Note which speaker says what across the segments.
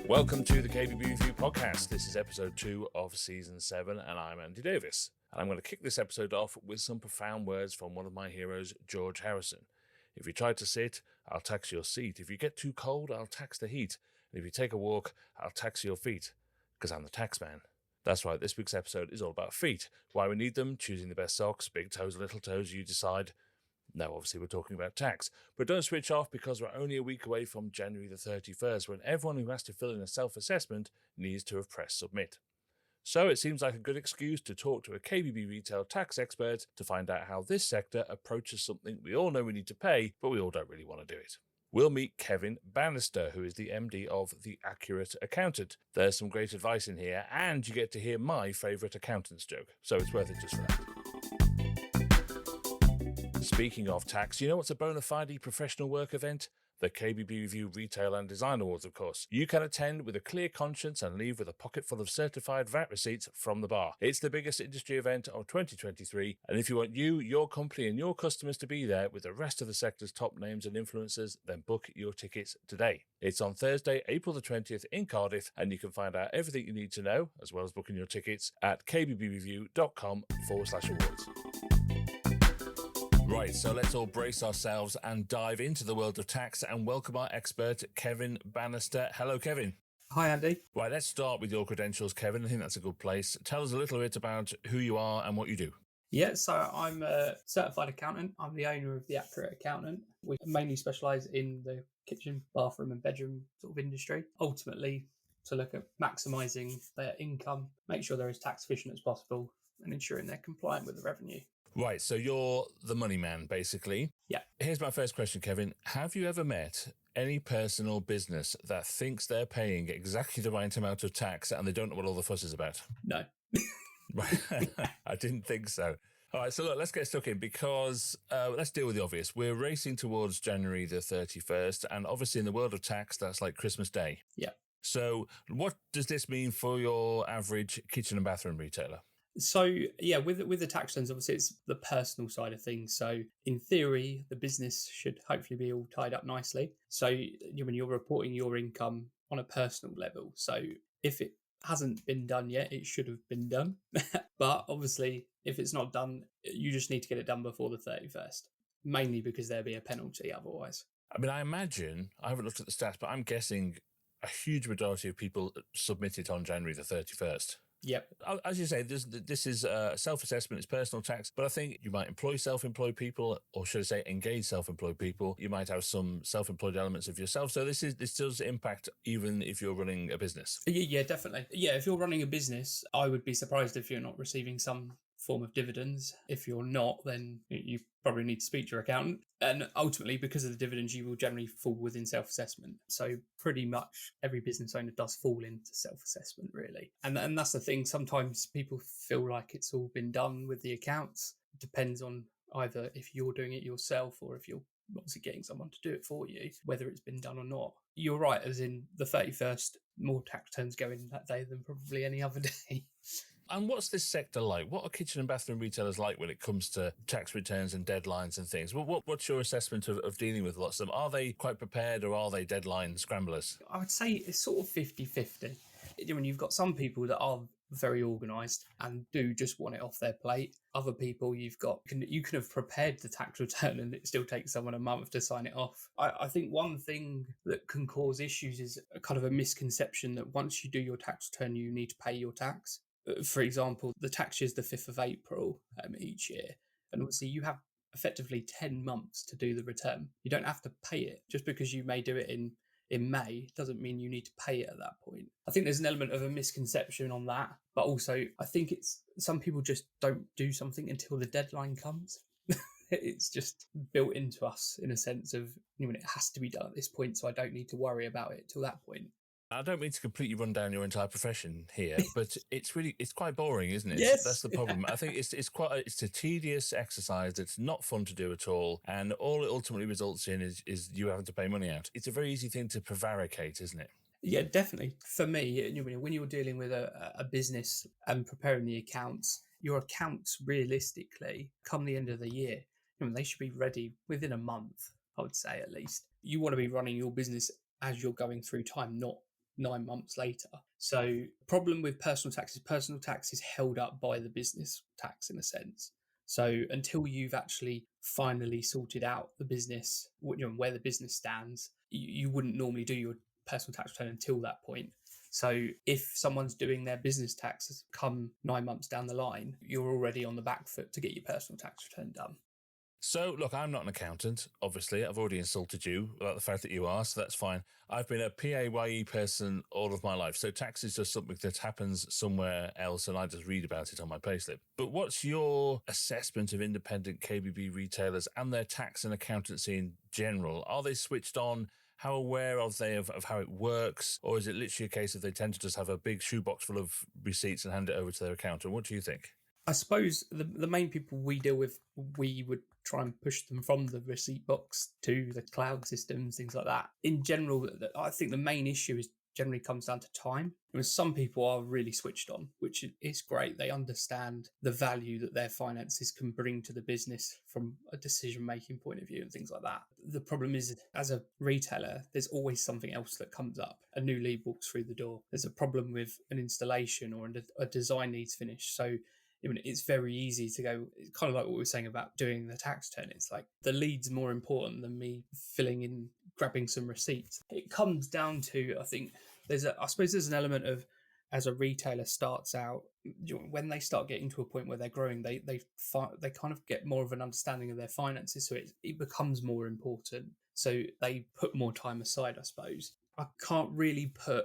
Speaker 1: Welcome to the kbbreview podcast. This is episode 2 of season 7, and I'm Andy Davies. And I'm going to kick this episode off with some profound words from one of my heroes, George Harrison. If you try to sit, I'll tax your seat. If you get too cold, I'll tax the heat. And if you take a walk, I'll tax your feet. Because I'm the tax man. That's right, this week's episode is all about feet. Why we need them, choosing the best socks, big toes, little toes, you decide. No, obviously we're talking about tax. But don't switch off because we're only a week away from January the 31st, when everyone who has to fill in a self-assessment needs to have pressed submit. So it seems like a good excuse to talk to a KBB retail tax expert to find out how this sector approaches something we all know we need to pay, but we all don't really want to do it. We'll meet Kevin Bannister, who is the MD of The Accurate Accountant. There's some great advice in here, and you get to hear my favourite accountant's joke, so it's worth it just for that. Speaking of tax, you know what's a bona fide professional work event? The KBB Review Retail and Design Awards, of course. You can attend with a clear conscience and leave with a pocket full of certified VAT receipts from the bar. It's the biggest industry event of 2023, and if you want you, your company and your customers to be there with the rest of the sector's top names and influencers, then book your tickets today. It's on Thursday, April the 20th in Cardiff, and you can find out everything you need to know, as well as booking your tickets, at kbbreview.com/awards. Right, so let's all brace ourselves and dive into the world of tax and welcome our expert, Kevin Bannister. Hello, Kevin.
Speaker 2: Hi, Andy.
Speaker 1: Right, let's start with your credentials, Kevin. I think that's a good place. Tell us a little bit about who you are and what you do.
Speaker 2: Yeah, so I'm a certified accountant. I'm the owner of The Accurate Accountant. We mainly specialise in the kitchen, bathroom and bedroom sort of industry. Ultimately, to look at maximising their income, make sure they're as tax efficient as possible and ensuring they're compliant with the revenue.
Speaker 1: Right, so you're the money man, basically.
Speaker 2: Yeah.
Speaker 1: Here's my first question, Kevin. Have you ever met any person or business that thinks they're paying exactly the right amount of tax and they don't know what all the fuss is about?
Speaker 2: No.
Speaker 1: Right. I didn't think so. All right, so look, let's get stuck in because let's deal with the obvious. We're racing towards January the 31st, and obviously in the world of tax, that's like Christmas Day.
Speaker 2: Yeah.
Speaker 1: So what does this mean for your average kitchen and bathroom retailer?
Speaker 2: So, yeah, with the tax returns, obviously it's the personal side of things. So, in theory, the business should hopefully be all tied up nicely. So, when you're reporting your income on a personal level. So, if it hasn't been done yet, it should have been done. But obviously, if it's not done, you just need to get it done before the 31st, mainly because there'll be a penalty otherwise.
Speaker 1: I mean, I imagine, I haven't looked at the stats, but I'm guessing a huge majority of people submit it on January the 31st.
Speaker 2: Yep.
Speaker 1: As you say, this is self-assessment, it's personal tax, but I think you might employ self-employed people, or should I say engage self-employed people. You might have some self-employed elements of yourself. So this does impact even if you're running a business.
Speaker 2: Yeah, definitely. Yeah, if you're running a business, I would be surprised if you're not receiving some form of dividends. If you're not, then you probably need to speak to your accountant. And ultimately, because of the dividends, you will generally fall within self-assessment. So pretty much every business owner does fall into self-assessment, really. And that's the thing. Sometimes people feel like it's all been done with the accounts. It depends on either if you're doing it yourself or if you're obviously getting someone to do it for you, whether it's been done or not. You're right, as in the 31st, more tax returns go in that day than probably any other day.
Speaker 1: And what's this sector like? What are kitchen and bathroom retailers like when it comes to tax returns and deadlines and things? What's your assessment of dealing with lots of them? Are they quite prepared or are they deadline scramblers?
Speaker 2: I would say it's sort of 50-50. When you've got some people that are very organised and do just want it off their plate. Other people you can have prepared the tax return and it still takes someone a month to sign it off. I think one thing that can cause issues is a kind of a misconception that once you do your tax return, you need to pay your tax. For example, the tax year is the 5th of April each year. And obviously you have effectively 10 months to do the return. You don't have to pay it just because you may do it in May doesn't mean you need to pay it at that point. I think there's an element of a misconception on that, but also I think it's some people just don't do something until the deadline comes. It's just built into us in a sense of, it has to be done at this point, so I don't need to worry about it till that point.
Speaker 1: I don't mean to completely run down your entire profession here, but it's quite boring, isn't it?
Speaker 2: Yes.
Speaker 1: That's the problem. I think it's a tedious exercise that's not fun to do at all, and all it ultimately results in is you having to pay money out. It's a very easy thing to prevaricate, isn't it?
Speaker 2: Yeah, definitely. For me, when you're dealing with a business and preparing the accounts, your accounts realistically, come the end of the year, they should be ready within a month, I would say at least. You want to be running your business as you're going through time, not 9 months later. So, problem with personal tax is held up by the business tax in a sense. So, until you've actually finally sorted out the business, where the business stands, you wouldn't normally do your personal tax return until that point. So, if someone's doing their business taxes come 9 months down the line, you're already on the back foot to get your personal tax return done.
Speaker 1: So, look, I'm not an accountant, obviously. I've already insulted you about the fact that you are, so that's fine. I've been a PAYE person all of my life, so tax is just something that happens somewhere else, and I just read about it on my payslip. But what's your assessment of independent KBB retailers and their tax and accountancy in general? Are they switched on? How aware are they of how it works? Or is it literally a case of they tend to just have a big shoebox full of receipts and hand it over to their accountant? What do you think?
Speaker 2: I suppose the main people we deal with, we would try and push them from the receipt box to the cloud systems, things like that. In general, I think the main issue is generally comes down to time. Some people are really switched on, which is great. They understand the value that their finances can bring to the business from a decision-making point of view and things like that. The problem is, as a retailer, there's always something else that comes up. A new lead walks through the door. There's a problem with an installation or a design needs finished. So it's very easy to go, it's kind of like what we were saying about doing the tax return. It's like the lead's more important than me filling in, grabbing some receipts. It comes down to, I think, I suppose there's an element of, as a retailer starts out, when they start getting to a point where they're growing, they kind of get more of an understanding of their finances. So it becomes more important. So they put more time aside, I suppose. I can't really put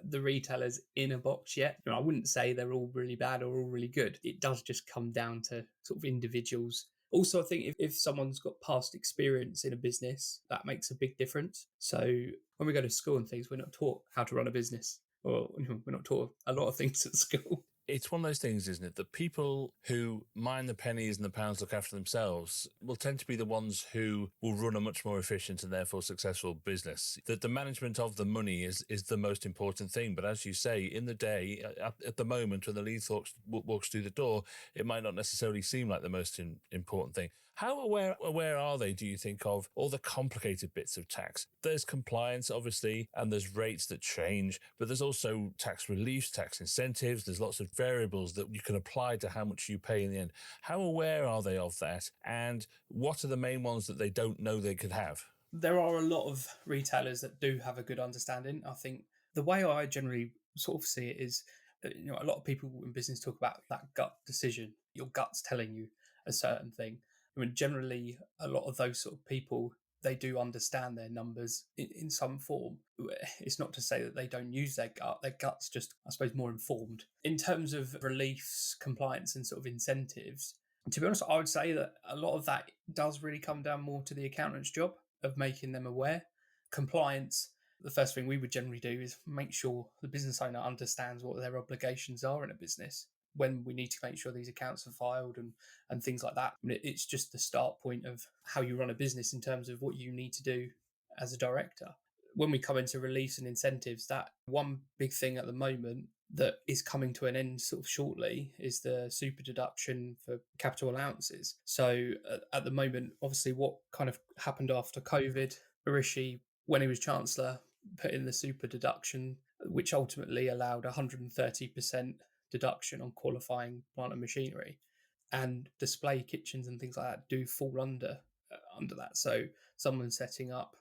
Speaker 2: the retailers in a box yet. I wouldn't say they're all really bad or all really good. It does just come down to sort of individuals. Also, I think if someone's got past experience in a business, that makes a big difference. So when we go to school and things, we're not taught how to run a business, or we're not taught a lot of things at school.
Speaker 1: It's one of those things, isn't it? The people who mind the pennies and the pounds, look after themselves, will tend to be the ones who will run a much more efficient and therefore successful business. That the management of the money is the most important thing. But as you say, in the day, at the moment when the lead walks through the door, it might not necessarily seem like the most important thing. How aware are they, do you think, of all the complicated bits of tax? There's compliance, obviously, and there's rates that change, but there's also tax reliefs, tax incentives. There's lots of variables that you can apply to how much you pay in the end. How aware are they of that? And what are the main ones that they don't know they could have?
Speaker 2: There are a lot of retailers that do have a good understanding. I think the way I generally sort of see it is, a lot of people in business talk about that gut decision. Your gut's telling you a certain thing. Generally, a lot of those sort of people, they do understand their numbers in some form. It's not to say that they don't use their gut. Their gut's just, I suppose, more informed. In terms of reliefs, compliance, and sort of incentives, to be honest, I would say that a lot of that does really come down more to the accountant's job of making them aware. Compliance, the first thing we would generally do is make sure the business owner understands what their obligations are in a business, when we need to make sure these accounts are filed and things like that. It's just the start point of how you run a business in terms of what you need to do as a director. When we come into reliefs and incentives, that one big thing at the moment that is coming to an end sort of shortly is the super deduction for capital allowances. So at the moment, obviously what kind of happened after COVID, Rishi, when he was Chancellor, put in the super deduction, which ultimately allowed 130% deduction on qualifying plant and machinery, and display kitchens and things like that do fall under that. So someone setting up,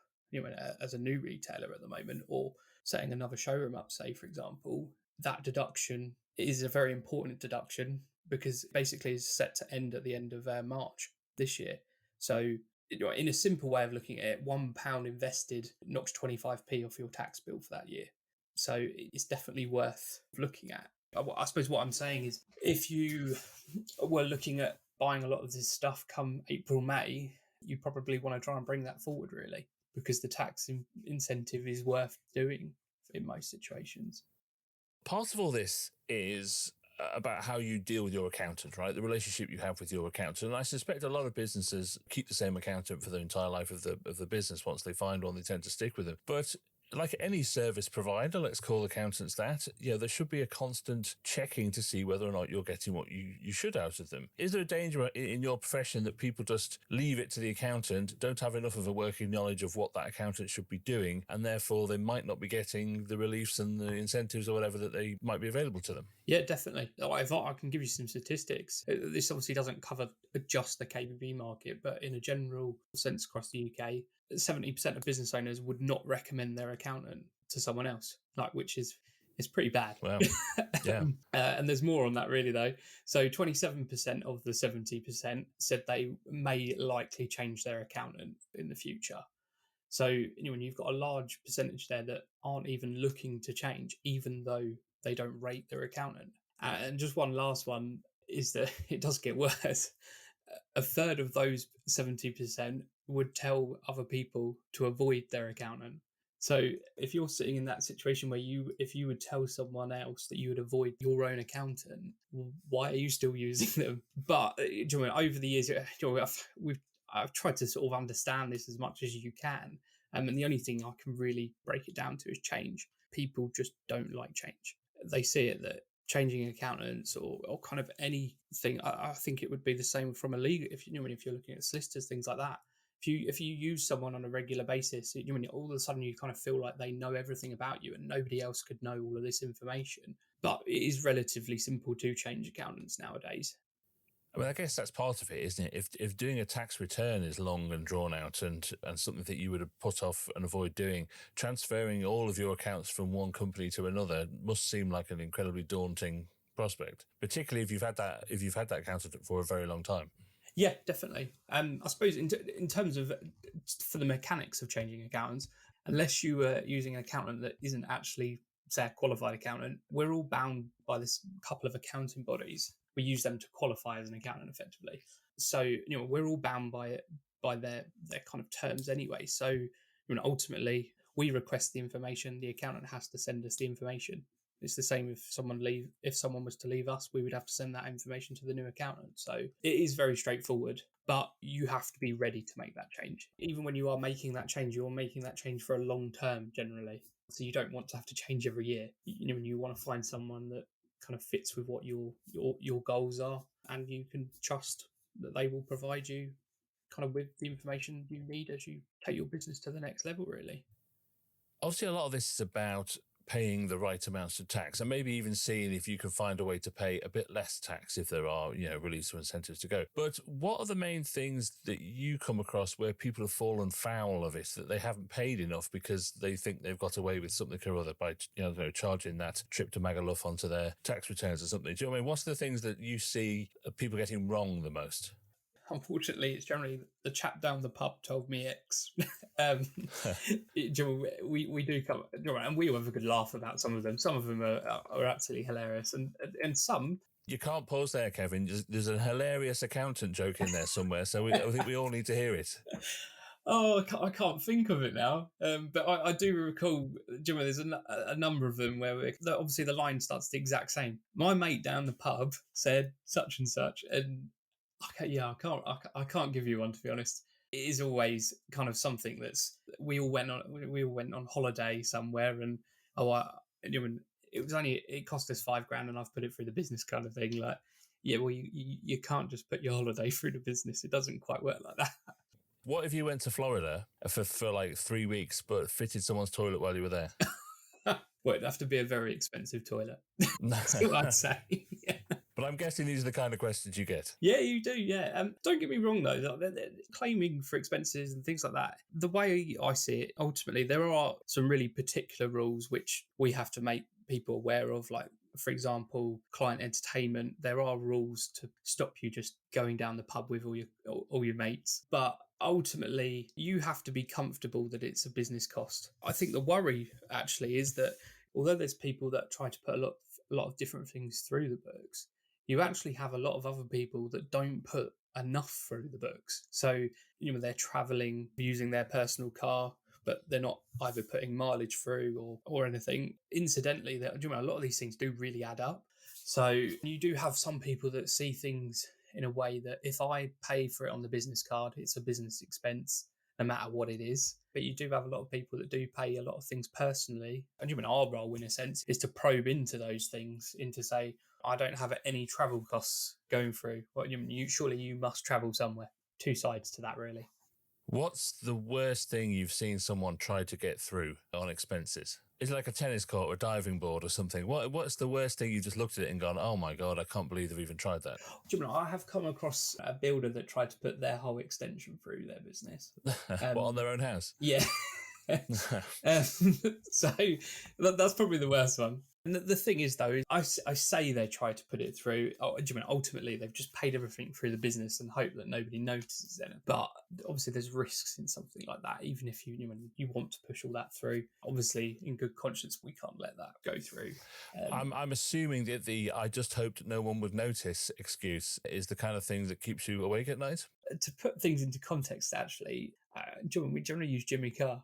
Speaker 2: as a new retailer at the moment, or setting another showroom up, say for example, that deduction is a very important deduction because basically it's set to end at the end of March this year. So in a simple way of looking at it, £1 invested knocks 25p off your tax bill for that year. So it's definitely worth looking at. I suppose what I'm saying is, if you were looking at buying a lot of this stuff come April, May, you probably want to try and bring that forward, really, because the tax incentive is worth doing in most situations.
Speaker 1: Part of all this is about how you deal with your accountant, right? The relationship you have with your accountant. And I suspect a lot of businesses keep the same accountant for the entire life of the business. Once they find one, they tend to stick with them. But like any service provider, let's call accountants that, there should be a constant checking to see whether or not you're getting what you should out of them. Is there a danger in your profession that people just leave it to the accountant, don't have enough of a working knowledge of what that accountant should be doing, and therefore they might not be getting the reliefs and the incentives or whatever that they might be available to them?
Speaker 2: Yeah, definitely. I can give you some statistics. This obviously doesn't cover just the KBB market, but in a general sense across the UK, 70% of business owners would not recommend their accountant to someone else, which is pretty bad.
Speaker 1: Wow. Yeah.
Speaker 2: And there's more on that really though. So 27% of the 70% said they may likely change their accountant in the future. So when you've got a large percentage there that aren't even looking to change, even though they don't rate their accountant. And just one last one is that it does get worse. A third of those 70% would tell other people to avoid their accountant. So if you're sitting in that situation where if you would tell someone else that you would avoid your own accountant, why are you still using them? But over the years, I've tried to sort of understand this as much as you can. And the only thing I can really break it down to is change. People just don't like change. They see it that changing accountants or kind of anything, I think it would be the same from a legal, if you're looking at solicitors, things like that. If you use someone on a regular basis, all of a sudden you kind of feel like they know everything about you and nobody else could know all of this information. But it is relatively simple to change accountants nowadays.
Speaker 1: I mean, I guess that's part of it, isn't it? If doing a tax return is long and drawn out and something that you would have put off and avoid doing, transferring all of your accounts from one company to another must seem like an incredibly daunting prospect, particularly if you've had that accountant for a very long time.
Speaker 2: Yeah, definitely. I suppose in terms of for the mechanics of changing accountants, unless you are using an accountant that isn't actually, say, a qualified accountant, we're all bound by this couple of accounting bodies. We use them to qualify as an accountant effectively. So, we're all bound by their kind of terms anyway. So, ultimately, we request the information. The accountant has to send us the information. It's the same if someone was to leave us, we would have to send that information to the new accountant. So it is very straightforward, but you have to be ready to make that change. Even when you are making that change, you're making that change for a long term generally. So you don't want to have to change every year. You want to find someone that kind of fits with what your goals are, and you can trust that they will provide you kind of with the information you need as you take your business to the next level, really.
Speaker 1: Obviously, a lot of this is about paying the right amounts of tax and maybe even seeing if you can find a way to pay a bit less tax if there are, reliefs or incentives to go. But what are the main things that you come across where people have fallen foul of it, that they haven't paid enough because they think they've got away with something or other by, charging that trip to Magaluf onto their tax returns or something? Do you know what I mean? What's the things that you see people getting wrong the most?
Speaker 2: Unfortunately, it's generally the chap down the pub told me X. We do come, and we have a good laugh about some of them. Some of them are absolutely hilarious, and some.
Speaker 1: You can't pause there, Kevin. There's a hilarious accountant joke in there somewhere, so I think we all need to hear it.
Speaker 2: Oh, I can't think of it now. But I do recall, there's a number of them where obviously the line starts the exact same. My mate down the pub said such and such, and I can't give you one, to be honest. It is always kind of something that's we all went on holiday somewhere, and it cost us $5,000 and I've put it through the business kind of thing. Like, yeah, well, you can't just put your holiday through the business. It doesn't quite work like that.
Speaker 1: What if you went to Florida for like 3 weeks but fitted someone's toilet while you were there?
Speaker 2: Well, it'd have to be a very expensive toilet. That's what I'd say. Yeah.
Speaker 1: But I'm guessing these are the kind of questions you get.
Speaker 2: Yeah, you do, yeah. Don't get me wrong, though. They're claiming for expenses and things like that. The way I see it, ultimately, there are some really particular rules which we have to make people aware of. Like, for example, client entertainment. There are rules to stop you just going down the pub with all your mates. But ultimately, you have to be comfortable that it's a business cost. I think the worry, actually, is that although there's people that try to put a lot of different things through the books, you actually have a lot of other people that don't put enough through the books. So, they're traveling using their personal car, but they're not either putting mileage through or anything. Incidentally, a lot of these things do really add up. So you do have some people that see things in a way that if I pay for it on the business card, it's a business expense. no matter what it is. But you do have a lot of people that do pay a lot of things personally. And even our role, in a sense, is to probe into those things, into say, I don't have any travel costs going through. Well, surely you must travel somewhere. Two sides to that, really.
Speaker 1: What's the worst thing you've seen someone try to get through on expenses? Is it like a tennis court or a diving board or something? What's the worst thing you've just looked at it and gone, oh my God, I can't believe they've even tried that?
Speaker 2: I have come across a builder that tried to put their whole extension through their business.
Speaker 1: On their own house?
Speaker 2: Yeah. So that's probably the worst one. And the thing is, though, I say they try to put it through. Ultimately, they've just paid everything through the business and hope that nobody notices it. But obviously, there's risks in something like that. Even if you want to push all that through, obviously, in good conscience, we can't let that go through.
Speaker 1: I'm assuming that the "I just hoped no one would notice" excuse is the kind of thing that keeps you awake at night.
Speaker 2: To put things into context, actually, we generally use Jimmy Carr.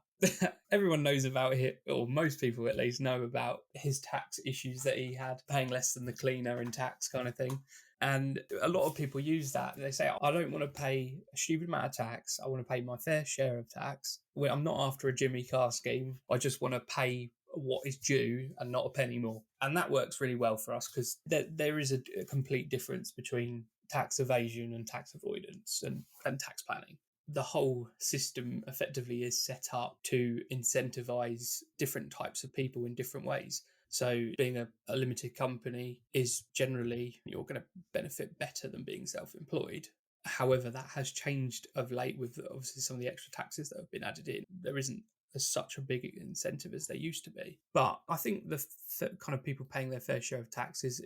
Speaker 2: Everyone knows about it, or most people at least know about his tax issues that he had, paying less than the cleaner in tax kind of thing. And a lot of people use that. They say, I don't want to pay a stupid amount of tax. I want to pay my fair share of tax. I'm not after a Jimmy Carr scheme. I just want to pay what is due and not a penny more. And that works really well for us because there is a complete difference between tax evasion and tax avoidance and tax planning. The whole system effectively is set up to incentivize different types of people in different ways. So being a limited company is generally, you're going to benefit better than being self-employed. However, that has changed of late with obviously some of the extra taxes that have been added in. There isn't such a big incentive as there used to be. But I think the kind of people paying their fair share of taxes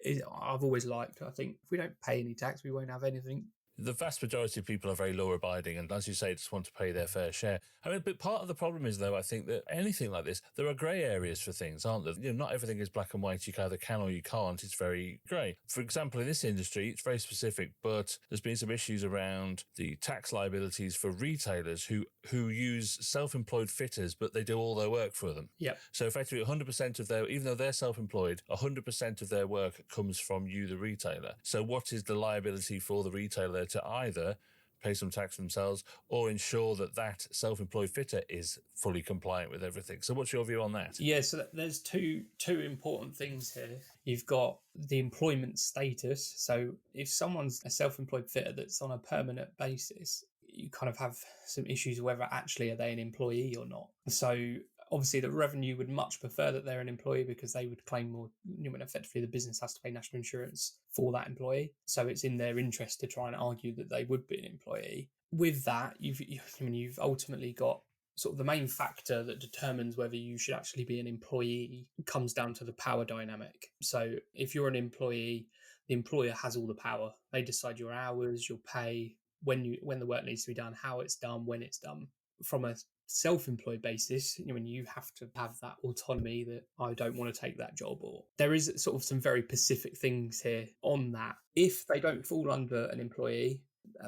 Speaker 2: is I've always liked. I think if we don't pay any tax, we won't have anything.
Speaker 1: The vast majority of people are very law abiding and, as you say, just want to pay their fair share. I mean, but part of the problem is, though, I think that anything like this, there are grey areas for things, aren't there? Not everything is black and white. You either can or you can't. It's very grey. For example, in this industry, it's very specific, but there's been some issues around the tax liabilities for retailers who use self-employed fitters, but they do all their work for them.
Speaker 2: Yep.
Speaker 1: So effectively 100% of their, even though they're self-employed, 100% of their work comes from you, the retailer. So what is the liability for the retailer to either pay some tax themselves or ensure that self-employed fitter is fully compliant with everything? So what's your view on that?
Speaker 2: Yeah, so there's two important things here. You've got the employment status. So if someone's a self-employed fitter that's on a permanent basis, you kind of have some issues whether actually are they an employee or not. So obviously, the revenue would much prefer that they're an employee because they would claim more. Effectively, the business has to pay national insurance for that employee. So it's in their interest to try and argue that they would be an employee. With that, you've ultimately got sort of the main factor that determines whether you should actually be an employee comes down to the power dynamic. So if you're an employee, the employer has all the power. They decide your hours, your pay, when the work needs to be done, how it's done, when it's done. From a self-employed basis, when you have to have that autonomy that I don't want to take that job, or there is sort of some very specific things here on that. If they don't fall under an employee,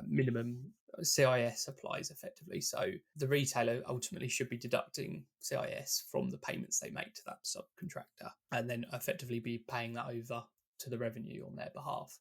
Speaker 2: minimum CIS applies effectively. So the retailer ultimately should be deducting CIS from the payments they make to that subcontractor and then effectively be paying that over to the revenue on their behalf.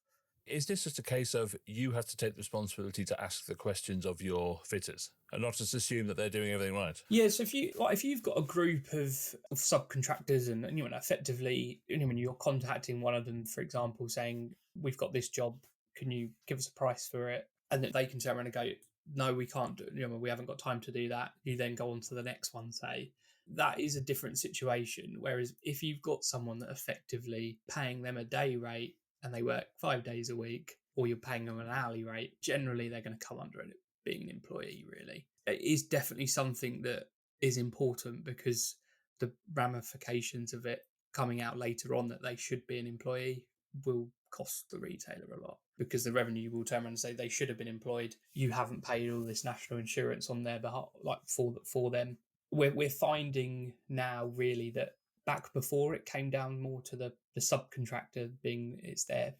Speaker 1: Is this just a case of you have to take the responsibility to ask the questions of your fitters and not just assume that they're doing everything right?
Speaker 2: Yeah, so if you've got a group of subcontractors and effectively, when you're contacting one of them, for example, saying, we've got this job, can you give us a price for it? And then they can turn around and go, no, we can't do it. We haven't got time to do that. You then go on to the next one, say. That is a different situation. Whereas if you've got someone that effectively paying them a day rate and they work 5 days a week, or you're paying them an hourly rate, generally they're going to come under it being an employee, really. It is definitely something that is important because the ramifications of it coming out later on that they should be an employee will cost the retailer a lot, because the revenue will turn around and say they should have been employed. You haven't paid all this national insurance on their behalf, like for them. We're finding now really that back before it came down more to the subcontractor being it's their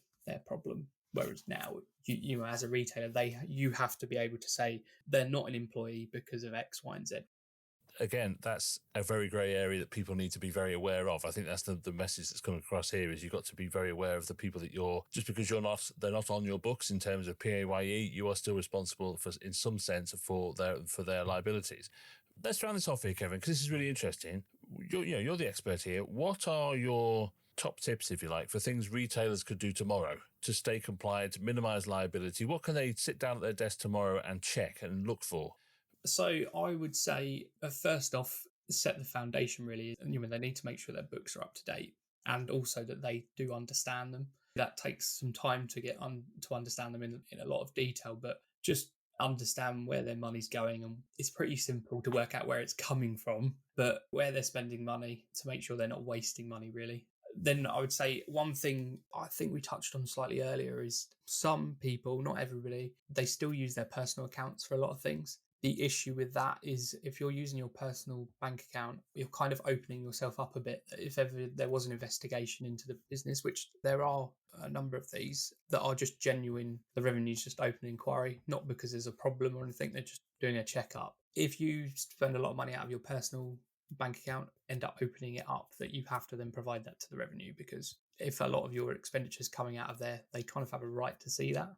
Speaker 2: problem, whereas now you as a retailer you have to be able to say they're not an employee because of X, Y, and Z.
Speaker 1: again, that's a very grey area that people need to be very aware of. I think that's the message that's coming across here is you've got to be very aware of the people that just because they're not on your books in terms of PAYE, you are still responsible for, in some sense, for their liabilities. Let's round this off here, Kevin, because this is really interesting. You're the expert here. What are your top tips, if you like, for things retailers could do tomorrow to stay compliant, minimise liability? What can they sit down at their desk tomorrow and check and look for?
Speaker 2: So I would say, first off, set the foundation really. They need to make sure their books are up to date and also that they do understand them. That takes some time to get to understand them in a lot of detail, but just understand where their money's going. And it's pretty simple to work out where it's coming from, but where they're spending money to make sure they're not wasting money, really. Then I would say one thing I think we touched on slightly earlier is some people, not everybody, they still use their personal accounts for a lot of things. The issue with that is if you're using your personal bank account, you're kind of opening yourself up a bit. If ever there was an investigation into the business, which there are a number of these that are just genuine, the revenue's just open inquiry, not because there's a problem or anything, they're just doing a checkup. If you spend a lot of money out of your personal bank account, end up opening it up, that you have to then provide that to the revenue, because if a lot of your expenditures coming out of there, they kind of have a right to see that.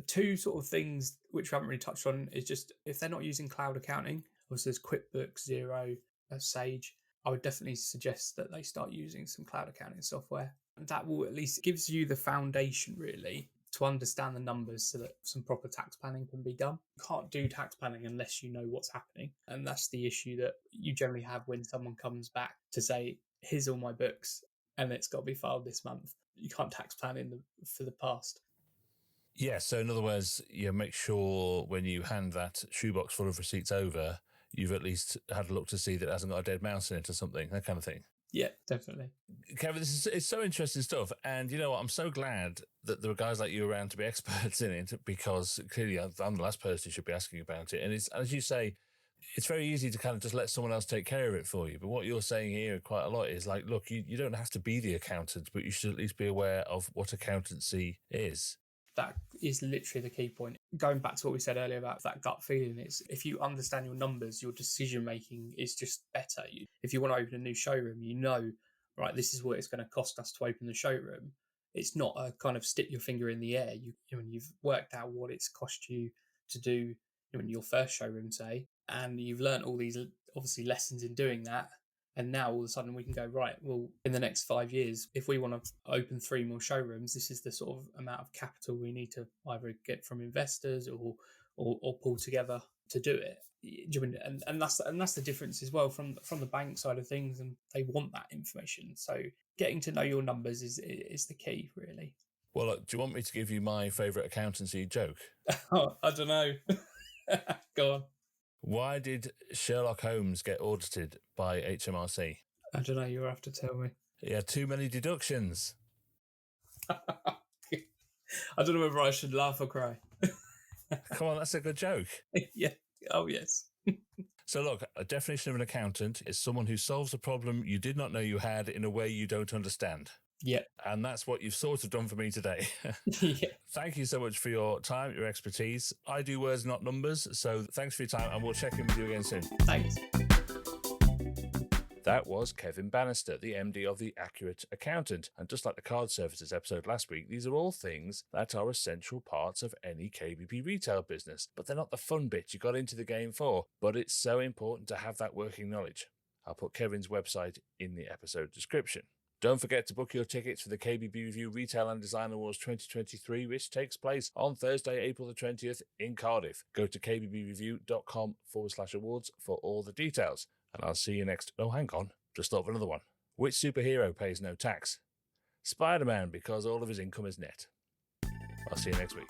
Speaker 2: Two sort of things which we haven't really touched on is just if they're not using cloud accounting, obviously there's QuickBooks, Xero, Sage, I would definitely suggest that they start using some cloud accounting software. That will at least gives you the foundation really to understand the numbers so that some proper tax planning can be done. You can't do tax planning unless you know what's happening. And that's the issue that you generally have when someone comes back to say, here's all my books and it's got to be filed this month. You can't tax plan for the past.
Speaker 1: Yeah, so in other words, make sure when you hand that shoebox full of receipts over, you've at least had a look to see that it hasn't got a dead mouse in it or something, that kind of thing.
Speaker 2: Yeah, definitely.
Speaker 1: Kevin, it's so interesting stuff. And you know what? I'm so glad that there are guys like you around to be experts in it, because clearly I'm the last person who should be asking about it. And it's, as you say, it's very easy to kind of just let someone else take care of it for you. But what you're saying here quite a lot is like, look, you don't have to be the accountant, but you should at least be aware of what accountancy is.
Speaker 2: That is literally the key point. Going back to what we said earlier about that gut feeling, it's if you understand your numbers, your decision making is just better. If you want to open a new showroom, right, this is what it's going to cost us to open the showroom. It's not a kind of stick your finger in the air. You've worked out what it's cost you to do in your first showroom, say, and you've learned all these obviously lessons in doing that. And now all of a sudden we can go, right, well, in the next 5 years, if we want to open 3 more showrooms, this is the sort of amount of capital we need to either get from investors or pull together to do it. And that's the difference as well from the bank side of things, and they want that information. So getting to know your numbers is the key, really.
Speaker 1: Well, look, do you want me to give you my favourite accountancy joke?
Speaker 2: Oh, I don't know. Go on.
Speaker 1: Why did Sherlock Holmes get audited by HMRC?
Speaker 2: I don't know. You'll have to tell me.
Speaker 1: He had too many deductions.
Speaker 2: I don't know whether I should laugh or cry.
Speaker 1: Come on, that's a good joke.
Speaker 2: Yeah. Oh, yes.
Speaker 1: So look, a definition of an accountant is someone who solves a problem you did not know you had in a way you don't understand.
Speaker 2: Yeah.
Speaker 1: And that's what you've sort of done for me today.
Speaker 2: Yeah.
Speaker 1: Thank you so much for your time, your expertise. I do words, not numbers. So thanks for your time, and we'll check in with you again soon.
Speaker 2: Thanks.
Speaker 1: That was Kevin Bannister, the MD of The Accurate Accountant. And just like the card services episode last week, these are all things that are essential parts of any KBB retail business. But they're not the fun bits you got into the game for. But it's so important to have that working knowledge. I'll put Kevin's website in the episode description. Don't forget to book your tickets for the KBB Review Retail and Design Awards 2023, which takes place on Thursday, April the 20th in Cardiff. Go to kbbreview.com/awards for all the details. And I'll see you next. Oh, hang on. Just thought of another one. Which superhero pays no tax? Spider-Man, because all of his income is net. I'll see you next week.